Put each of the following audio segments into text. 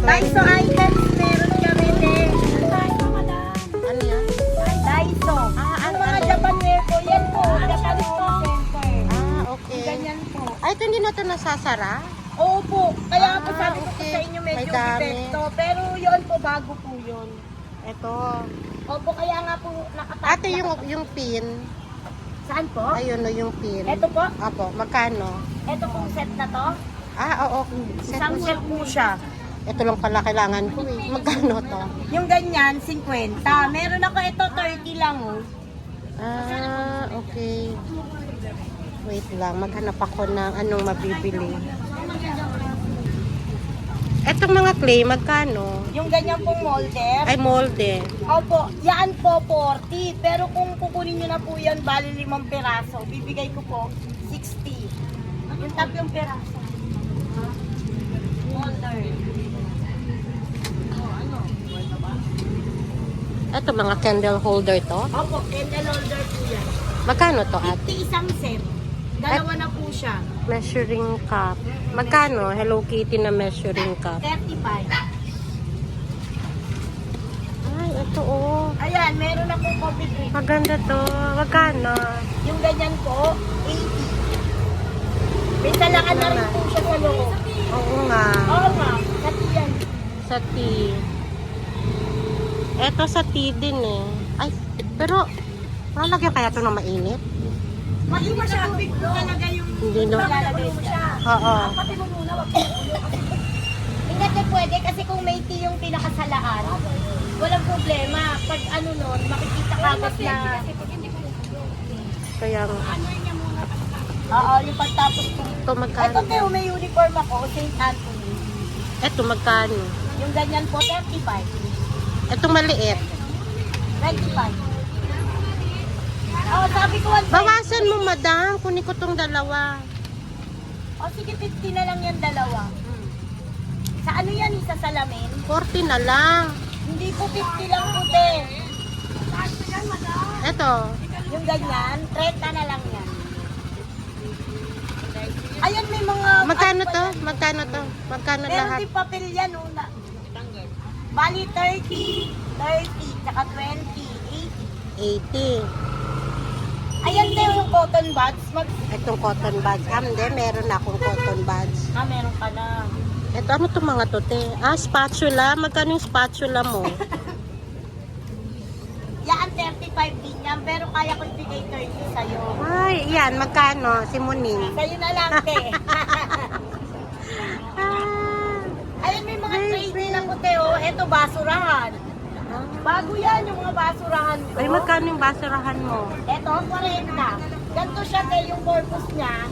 Daiso items, meron kami din. Ano yan? Daiso. Ang mga Japan wear po, yan po. Japan home center. Okay. Ganyan po. Ay, ito hindi na ito nasasara? Oo po. Kaya po sabi ko po okay. sa inyo medyo May dami. epekto. Pero yun po, bago po yun. Ito. Opo, kaya nga po nakatapos. Ate, yung pin. Saan po? Ayun o, yung pin. Ito po? Apo, magkano? Ito pong set na to. Oo. Isang set po siya. Ito lang pala kailangan ko eh. Magkano to? Yung ganyan, 50. Meron ako ito, 30 lang oh. Okay. Wait lang, maghanap ako ng anong mabibili. Etong mga clay, magkano? Yung ganyan pong molder. Ay, molde. Opo, yan po 40. Pero kung kukunin nyo na po yan, bali 5 peraso. Bibigay ko po 60. Yung 3 peraso. Molder. Ito, mga candle holder to. Opo, candle holder po yan. Magkano to, ate? 50 isang set. Dalawa na po siya. Measuring cup. Magkano? Hello Kitty na measuring cup. 35. Ay, ito oh. Ayan, meron akong coffee drink. Maganda to. Magkano? Yung ganyan po, 80. May salangan na rin po siya sa loob. Oo nga. Oo nga, kasi yan. Sa tea. Eto sa tea din eh. Ay, pero lalagyan kaya to ng mainit? Mali siya, tubig po talaga yung Hindi no. lalagay siya. Oo. Pati mo muna, wag mo hindi natin pwede kasi kung may tea yung pinakasalaan, walang problema. Pag ano nun, makikita kagad na... Kaya Oo, yung pagtapos ko. ito magkano? Ito kayo, may uniform ako, St. Anthony. Ito magkano? Yung ganyan po, 35. Itong maliit. 25. Oh, sabi ko 120. Bawasan mo, madam. Kunin ko tong dalawa. O sige, 50 na lang yan dalawa. Sa ano yan, sa salamin? 40 na lang. Hindi po 50 lang po, te. Ito. Yung ganyan, 30 na lang yan. Ayan, may mga... Magkano to? Magkano to? Magkano Meron lahat? din papel yan, una. Bali, 30. 30, tsaka 20, 80. 80. Ayan, te, yung cotton buds. Itong cotton buds. Hindi, meron na akong cotton buds. Meron ka na. Ito, ano itong mga to, te? Spatula. Magkano yung spatula mo? Yan, 35 din yan. Pero kaya ko ibigay 30 sa'yo. Ay, yan. Magkano? Si Muning. Sa'yo na lang, te. Ayun, may mga tray din ako, te. Oh. Ito, basurahan. Bago yan, yung mga basurahan ko. Ay, magkano yung basurahan mo? Ito, 40. Ganito siya, te, yung purpose niya.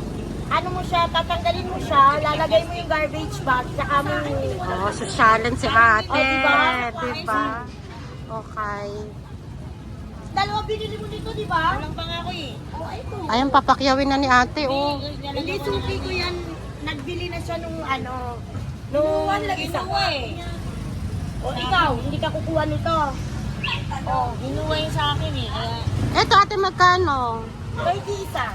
Ano mo siya, tatanggalin mo siya, lalagay mo yung garbage bag, saka mo... Oh, sosyalan si ate. Oh, diba? Diba? Okay. Dalawa binili mo dito, di ba? Walang pang ako eh. Oh, ito. Ayun, papakyawin na ni ate, oh. Hindi, suki ko yan. Nagbili na siya nung ano. Nung isa. O ikaw, hindi ka kukuha nito. Oh, hinuha yung sa akin eh. Kaya... Eto, ate, magkano? 30 isa.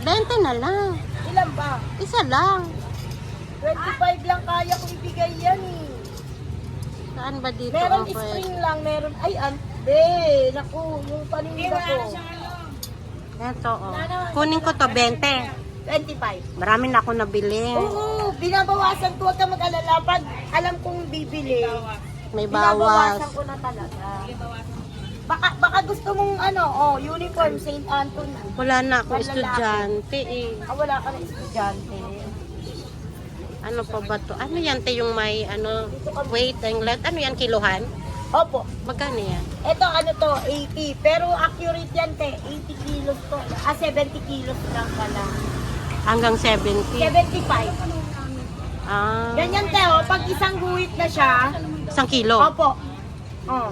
20 na lang. Ilan ba? Isa lang. 25 lang kaya ko ibigay yan eh. Saan ba dito? Meron ang spring lang, meron... Ay, ante. Naku, yung paninda ko. Eto, oh. Kunin ko to, 20. 25. Marami na ako nabili. Oo, binabawasan ko. Huwag ka mag-alala. Pag alam kong bibili, May bawas. binabawasan ko na talaga. Baka gusto mong uniform, St. Anton. Wala na ako Panlalaki. estudyante eh. Wala ka na estudyante. Ano pa ba to? Ano yan, te, yung may weight and length? Ano yan, kilohan? Opo. Magkano yan? Ito, 80. Pero accurate yan, te. 80 kilos to. 70 kilos lang pala. Hanggang 70. 75. Ah, Ganyan, te, oh. Pag isang guhit na siya, 1 kilo. opo. Oh.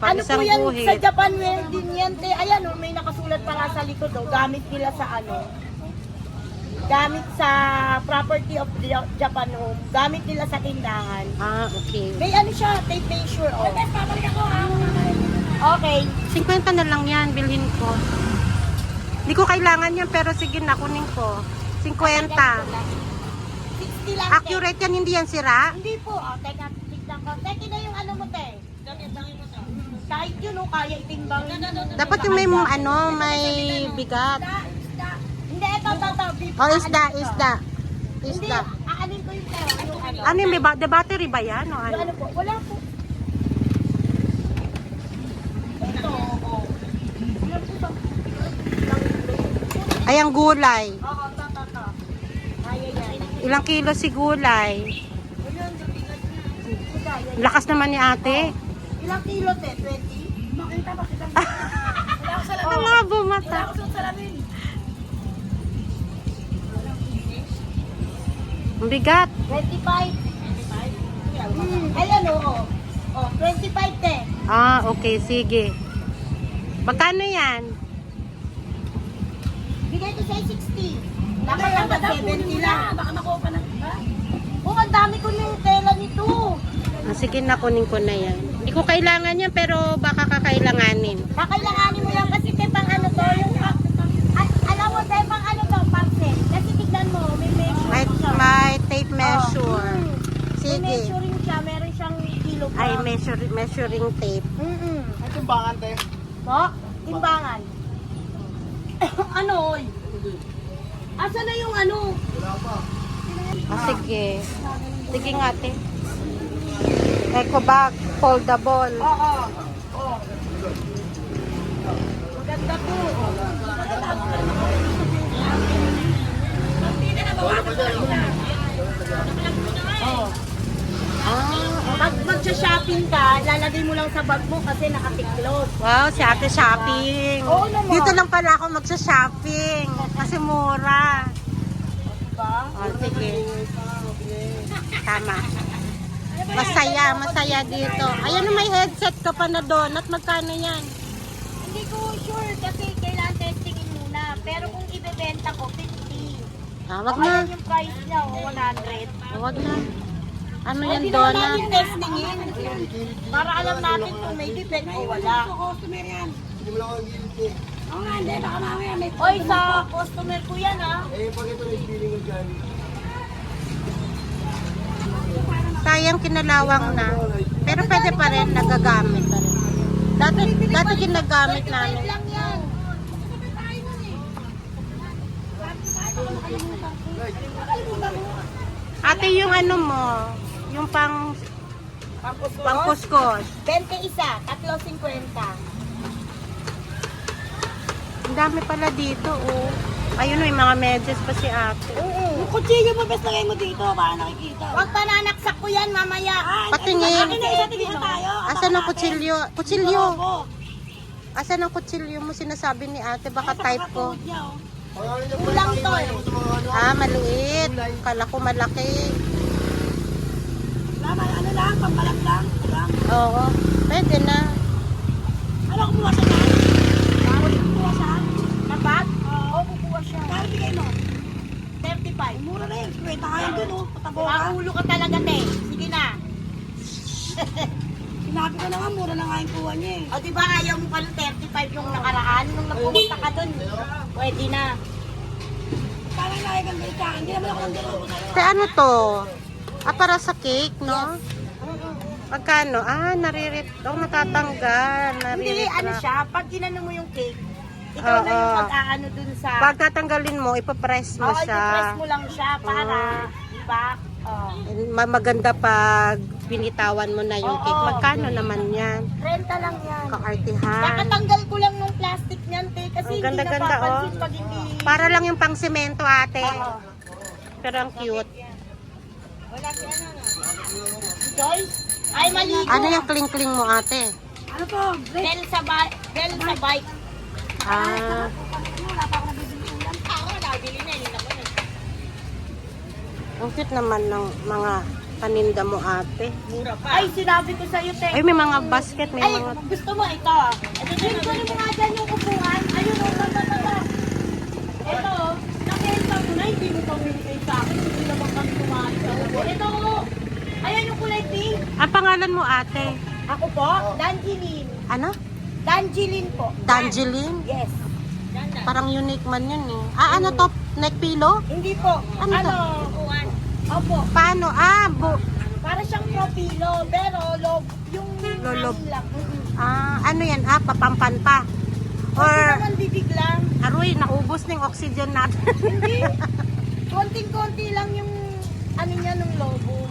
Pag Ano po isang yan? guhit. Sa Japan wear din yan, te. Ayan, oh, may nakasulat pa nga sa likod, oh. Gamit nila sa gamit sa property of the Japan home. Gamit nila sa tindahan. Ah, okay. May siya, tape measure, oh. Okay. 50 na lang yan, bilhin ko. Hindi ko kailangan yan, pero sige na, kunin ko. 50. 60 lang, te. Accurate yan, hindi yan sira? Hindi po. Oh, teka, tignan ko. Teka na yung mo, te. Kahit yun, oh, kaya itimbang. Dapat yung may may bigat. Hindi, ito. Oh, isda. Hindi, Isda. aanin ko yung pera. Yung Ano yung the battery ba yan? O Yung ano? po? Wala po. Ito, oh. Ilan po ba? Ay, ang gulay. Oo, to. Kaya yan. Ilang kilo si gulay? Lakas naman ni ate. Ilang kilo, te? 20? Makita ba kita? Wala ako sa lamin. Wala, bumata. Wala ako sa lamin. Ang bigat. 25. Ayan, oo. Oh, 25, te. Ah, okay, sige. Magkano yan? Bigay ko sa'yo 60. Dapat naman 70 lang. Baka makuha pa ng... Oh, ang dami ko ng tela nito. Ah, sige na, kunin ko na yan. Hindi ko kailangan yan, pero baka kakailanganin. Kakailanganin mo yan kasi te, pang to, yung... alam mo, te, pang to, pang set. Kasi tignan mo, may measure May, siya. may tape measure. May Sige. measuring siya, meron siyang kilogram. Ay, measuring tape. Ay, timbangan, te. Po? Timbangan. Oy? Asa na yung Ah, sige. Sige nga, ate. Eco bag, foldable. Oo. Maganda po. Pag magsha-shopping ka, lalagay mo lang sa bag mo kasi nakatiklot. Wow, si ate shopping. Oo naman. Dito lang pala ako magsa-shopping. Kasi mura. Diba? Oh, sige. Tama. Masaya dito. Ayan, may headset ka pa na doon. At magkano yan? Hindi ko sure kasi kailangan testingin muna. Pero kung ibebenta ko, 50. Ah, wag O, na. ayan yung price niya, 100. Wag na. Ano O, yan, di naman Donna? natin testingin. Para alam natin kung may defect o wala. Oy, sa customer ko yan, ha? Sayang kinalawang na. Pero pwede pa rin, nagagamit pa rin. Dati ginagamit 25 namin. lang yan. Ate, yung ano mo, yung pangkuskus. 20 isa, 3.50. Ang dami pala dito, oh. Ayun, may mga medyas pa si ate. Oo. Yung kutsilyo mo, best lagay mo dito para nakikita. Huwag pa nanaksak ko yan mamaya. Patingin. Akin na isa, tingin na tayo. Asan ang kutsilyo? Kutsilyo. Ako. Asan ang kutsilyo mo? Sinasabi ni ate, baka type ko. Kulang to eh. Ah, maliit. Kala ko malaki. Lama, ano lang, pambalag lang. Oo, pwede na. Ano kumuha siya na? Kumuha siya? Dapat? Oo, kukuha siya. Kaya bigay mo. 35. Mura na yun. Kwenta kayo dun, oh. Patabo ka. Makulo ka talaga, te. Sige na. Sinabi ko na nga, mura na nga yung kuha niya eh. O, di ba ayaw mo pa ng 35 yung nakaraan? Nung nagpumunta ka dun, pwede na. Parang nakagang galit ka. Hindi naman ako nang dalawa sa'yo. Te, ano to? Ah, para sa cake, no? Pagkano? Ah, natatanggal. Hindi, ano siya, pag ginano mo yung cake, ikaw na yung Oo. mag-aano dun sa... Pag tatanggalin mo, ipapress mo Oo, siya. i-press mo lang siya para, di ba? Oh. Maganda pag binitawan mo na yung cake. Oo. Magkano naman yan? 30 lang yan. Kaartihan. Kakatanggal ko lang ng plastic niyan, te, kasi Ang hindi ganda-ganda, napapansin oh. pag hindi... Para lang yung pang semento, ate. Oo. Pero ang cute. Wala si ano na. Si Joyce? Ay, maligo. Ano yung kling-kling mo, ate? Ano to? Bell sa bike. Ah, Wala pa ako nabibili ulam. Ako, nabili na, hindi ako na. ang cute naman ng mga paninda mo, ate. Mura pa. Ay, sinabi ko sa'yo, te. Ay, may mga basket, may Ay, mga... gusto mo ito. Ito, kunin mo nga dyan yung upuan. Ayun, oh, tata. Ito, oh, nakita mo na, hindi mo pa binigay sa akin. Hindi naman kami kumain sa upuan. Ito, oh. Ayan yung kulay pink. Ang pangalan mo, ate? Ako po, Danjilin. Ano? Danjilin po. Danjeline? Yes. Parang unique man yun eh. Ah, ano to? Neck pillow? Hindi po. Ano to? Upuan. Opo. Paano? Ah, Para siyang propilo, pero yung Lolob. hangin lang. ano yan? Ah, papampan pa. Or, Or, naman bibig lang. aroy, naubos na yung oxygen natin. Hindi. Konting-konti lang yung ano niya nung lobo.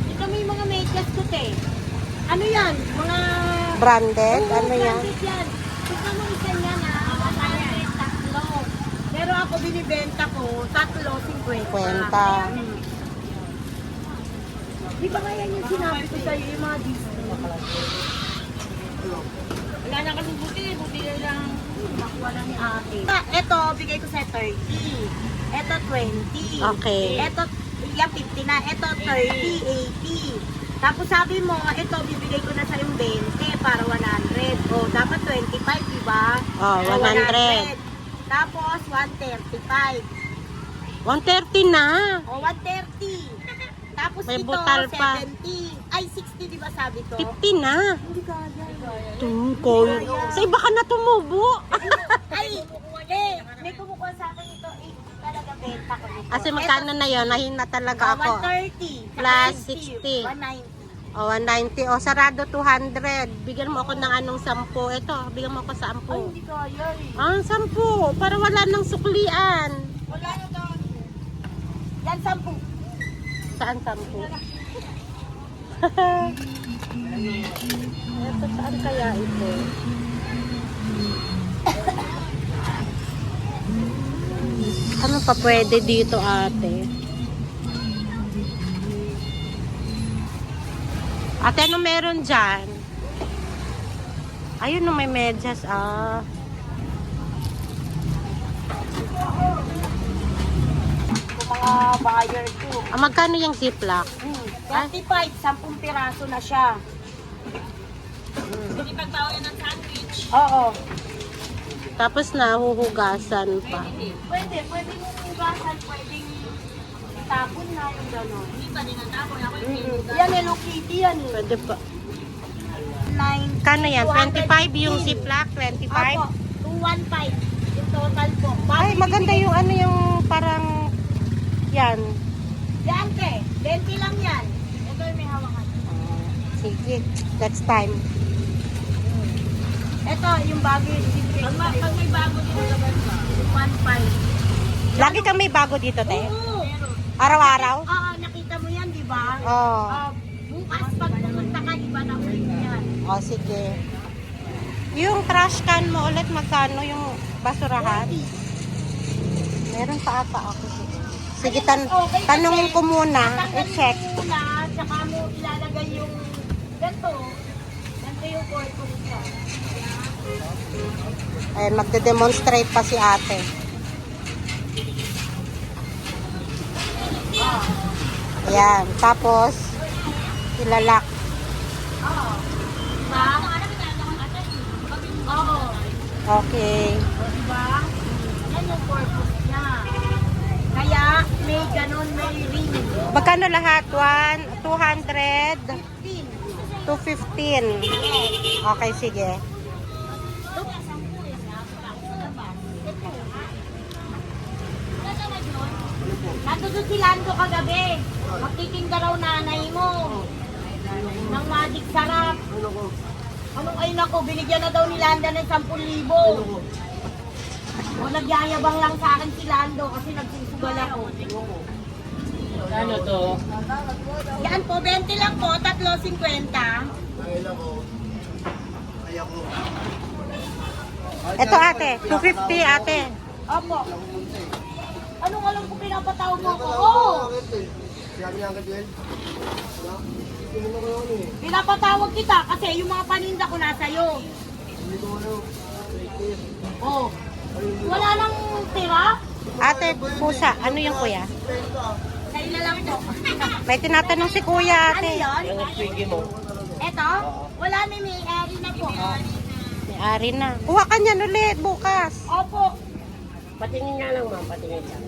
Ito may mga medyas ko, te. Ano yan? Mga... Branded? Oo, Ano yan? branded yan. Ito mo isa niya na, 100, tatlo. Pero ako binibenta ko, 3.50. Kwenta. Di ba nga yan yung sinabi ko sa'yo, yung mga Disney? Wala na kasi buti na lang makuha lang ni ate. Ito, bigay ko sa 30. Ito 20. Okay. Ito, yung 50 na. Ito 30, 80. Tapos sabi mo, ito bibigay ko na sa yung 20 para 100. O, dapat 25, di ba? Oh, 100. Tapos 135. 130 na. O, 130. Tapos May ito, butal pa. 70. Ay, 60, di ba sabi ko? 50 na. Hindi kaya. Tungkol. Sa iba ka na tumubo. Ay, may kumukuha sa akin ito. Talaga benta ko nito. Kasi magkano na yun? Nahina talaga ako. 130. Plus 60. 60. 190. O, 190. O, sarado 200. Bigyan mo ako ng anong 10. Ito, bigyan mo ako sa 10. Ay, hindi kaya eh. Ah, 10. Para wala nang suklian. Wala na daw. Yan, 10. Saan 10? Ito, saan kaya ito? Ano pa pwede dito, ate? Ate, ano meron dyan? Ayun, no, may medyas. Ah. Kung mga buyer ko. Ah, magkano yung ziplock? 25, 10 piraso na siya. Hindi pagbawa yan ng sandwich? Oo. Tapos nahuhugasan pa. Pwede mong hugasan, pwedeng itapon na yung gano'n. Hindi pa din natapon. Ako yung yan, Hello Kitty yan. Pwede pa. 9. Kano yan? 25 yung ziplock? 25? Apo, 215. Yung total po. Ay, maganda yung ano yung parang yan. Yan, ke. 20 lang yan. Ito yung may hawakan. Sige, that's time. Ito, yung bago yung pag may bago din naman pa. 1.5. Lagi kang may bago dito, te? Oo. Araw-araw? Oo, nakita mo yan, di ba? Oo. Bukas pag pumunta ka, iba na ulit yan. Oh, sige. Yung trash can mo ulit, magkano yung basurahan? Meron pa ata ako. Sige, tanongin ko muna. I-check. Tatanggalin mo muna, tsaka mo ilalagay yung ganito. Ganito yung purpose niya. Ayan, magde-demonstrate pa si ate. Ayan, tapos ilalak. Oo. Diba? Oo. Okay. Diba? Yan yung purpose niya. Kaya may ganon, may ring. Magkano lahat? 200? 15. 215. Okay, sige. Natutod si Lando kagabi. Magtitinda raw nanay mo. Ng magic sarap. Anong ay nako, binigyan na daw ni Landa ng 10,000. O nagyayabang lang sa akin si Lando kasi nagsusugal ako. Ano to? Yan po, 20 lang po, 3.50. Ito ate, 250 ate. Opo. Anong alam ko pinapatawag mo ako? Oo! Pinapatawag kita kasi yung mga paninda ko nasa iyo. Oh. Wala nang tira? Ate, pusa, ano yung kuya? Sa'yo na lang po. May tinatanong si kuya Ano ate. yun? Yung swiggy mo. Eto? Wala, may eri na po. May ari na. Kuha ka niyan ulit bukas. Opo. Patingin nga lang ma'am, patingin siya.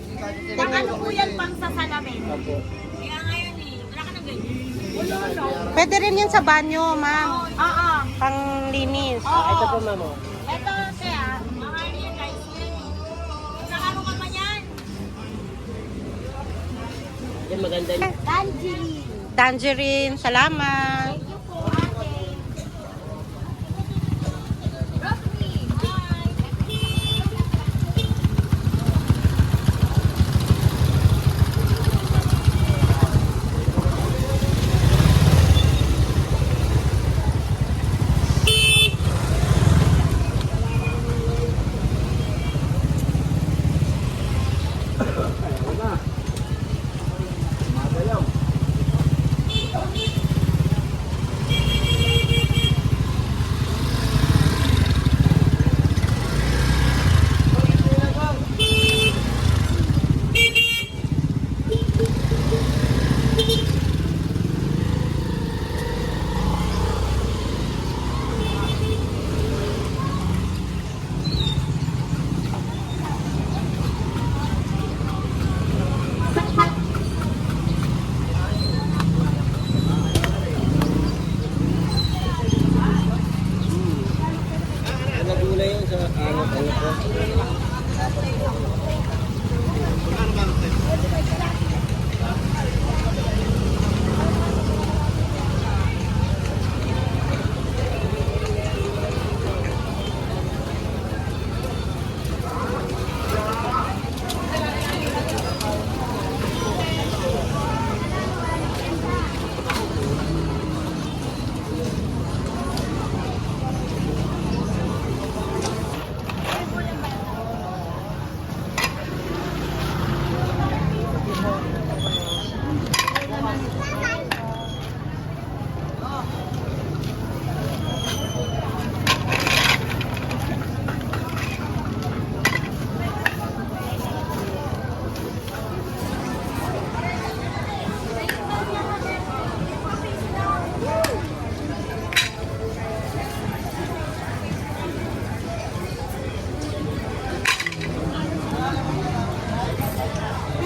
Pang ano po yan pang sa salamin? Opo. Pwede rin yun sa banyo, ma'am. Oo. Pang linis. Oo. Ito po ma'am. Oh. Eto, kaya. Mga ano yan guys. Nakano ka pa yan? Yan maganda niya. Tangerine. Tangerine, salamat. Thank you po, ate. Rosemary. Nagulay yun sa ano po.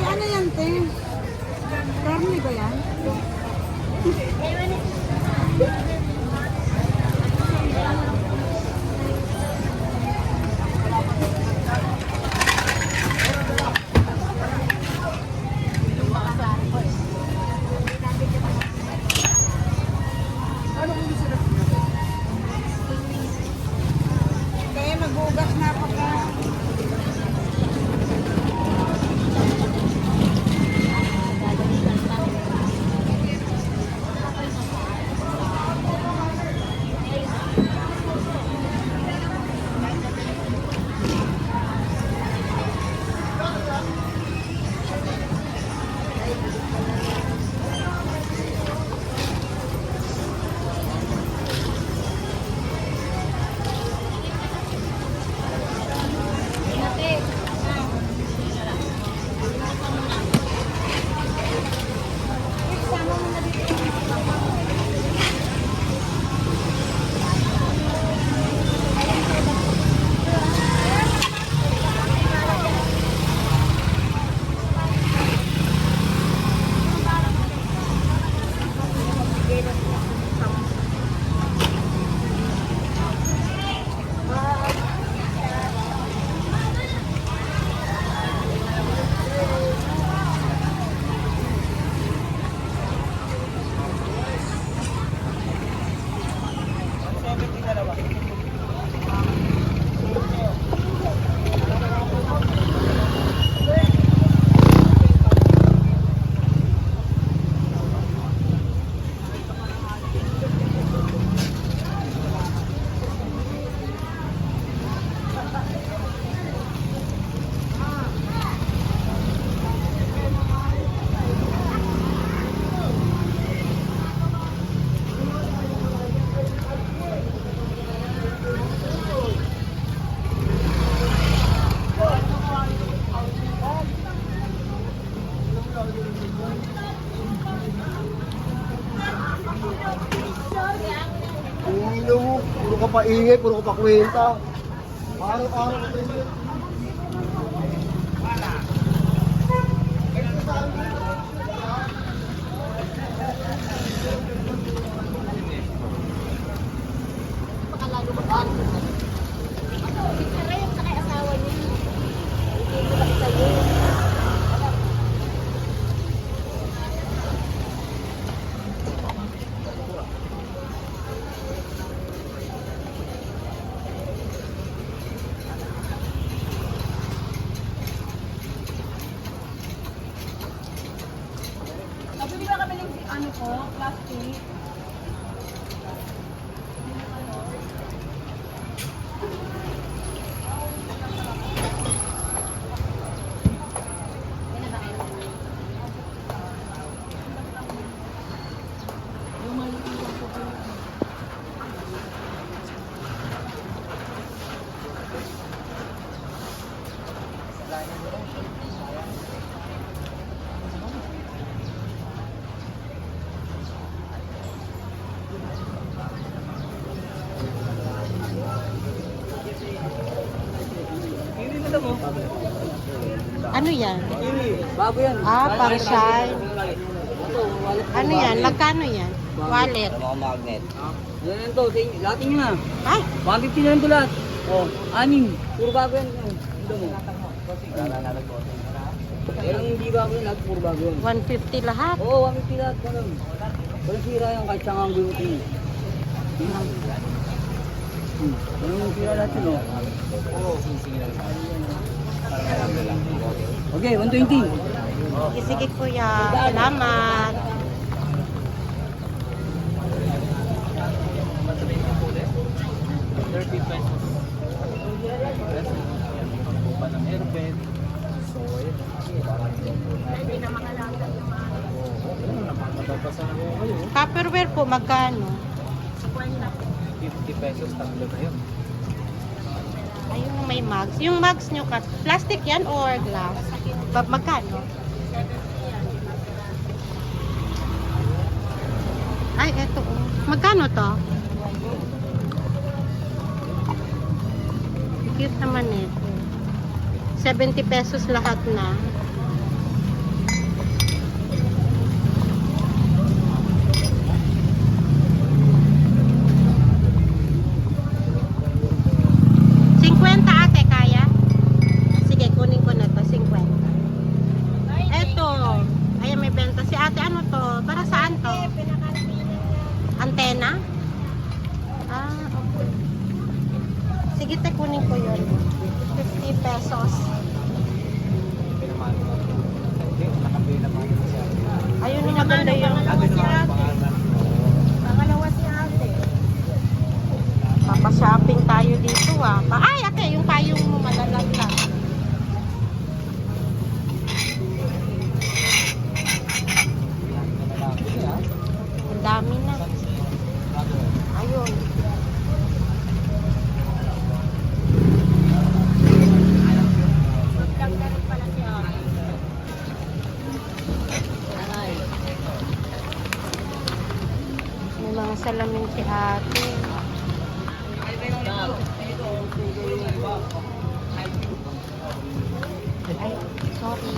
Ano yan, te? Karne ba yan? Kaya mag-ugas na ako ka. mo. Puro ka pa ingay, puro ka pa kwenta. Araw-araw ka rin. Sabi ba kami ng ano po, plastic? Ano yan? Bago yan. Ah, pang shine. Ano yan? Magkano yan? Wallet. magnet. Yan to, lahat nyo na. Ay, 150 na lang to lahat. Oh, 6. Puro bago yan. Ito mo. Pero hindi bago yan, lahat puro bago yan. 150 lahat. Oo, 150 lahat. Walang sira yan kahit saan ang gawin mo. Walang sira lahat yun, oh. Okay, 120. Sige, sige kuya. Salamat. Tupperware po, magkano? 50 pesos, tatlo na yun. Ayun, may mugs. Yung mugs nyo, plastic yan or glass? Magkano? Ay, eto. Magkano to? Cute naman ito. 70 pesos lahat na. Ate, kaya? Sige, kunin ko na to, 50. Eto. Ayan, may benta. Si ate, ano to? Para saan to? Antena? Ah, okay. Sige, te, kunin ko yun. 50 pesos. Ayun yung maganda yun. Pangalawa si ate. Papashopping tayo dito ah. Ay, ate, yung payong mo malalaglag. Ang dami na. Ayun. Ganda rin pala si ate. May mga salamin si ate. Ay, sorry.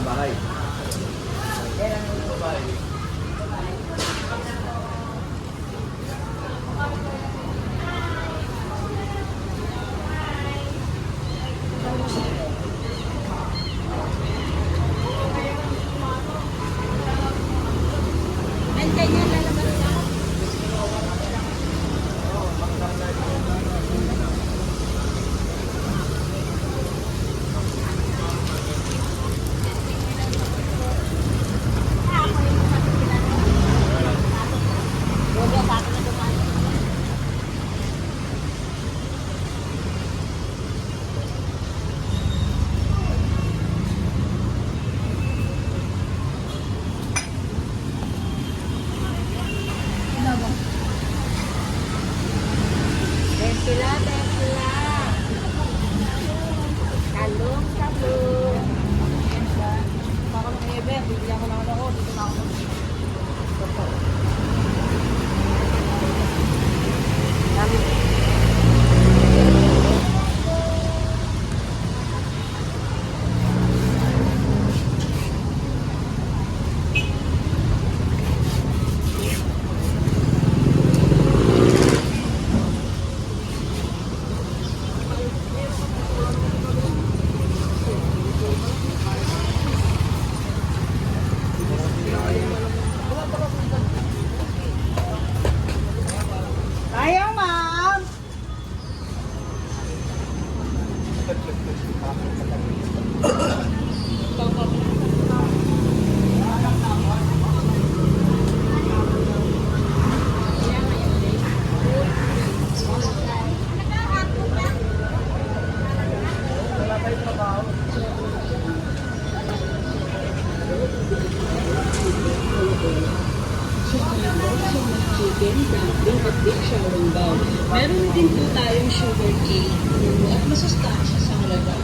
sa bahay. snapping at big showering bag. Meron din po tayong sugar cane at masustansya sa halaga